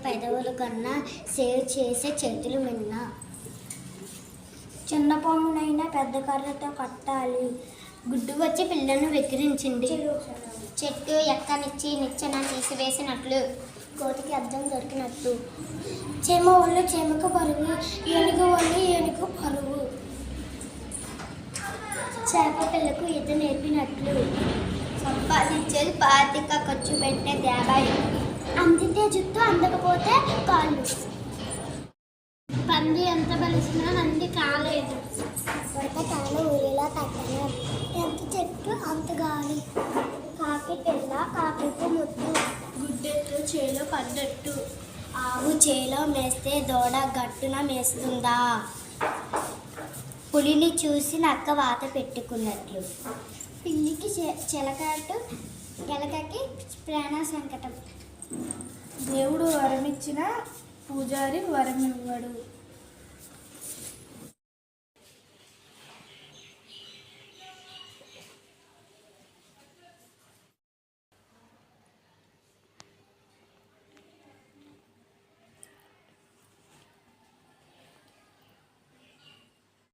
పెదవుల కన్నా సేవ్ చేసే చేతులు మిన్న. చిన్న పామునైనా పెద్ద కర్రతో కట్టాలి. గుడ్డు వచ్చి పిల్లలను వెక్కిరించింది. చెట్టు ఎక్కనిచ్చి నిచ్చెన తీసివేసినట్లు, కోతికి అర్థం దొరికినట్టు, చీమ ఒళ్ళు చీమకు పరుగు, ఏనుగు ఒళ్ళు ఏనుగు పరుగు, చేప పిల్లకు ఈత నేర్పినట్లు, సంపాదించేది 25 ఖర్చు పెట్టే 50, అందితే జుట్టు అందకపోతే కాళ్ళు, పంది ఎంత బలిసినా నంది కాలేదు, ఉడక తాను ఊరిలా తగ్గను, ఎంత చెట్టు అంత గాలి, కాకి పిల్ల కాకికి ముద్దు, గుడ్డెట్టు చేలో పడ్డట్టు, ఆవు చేలో మేస్తే దూడ గట్టున మేస్తుందా, పులిని చూసి నక్క వాత పెట్టుకున్నట్లు, పిల్లికి చిలకట్టు ఎలకకి ప్రాణ సంకటం. దేవుడు వరమిచ్చిన పూజారి వరమివ్వడు.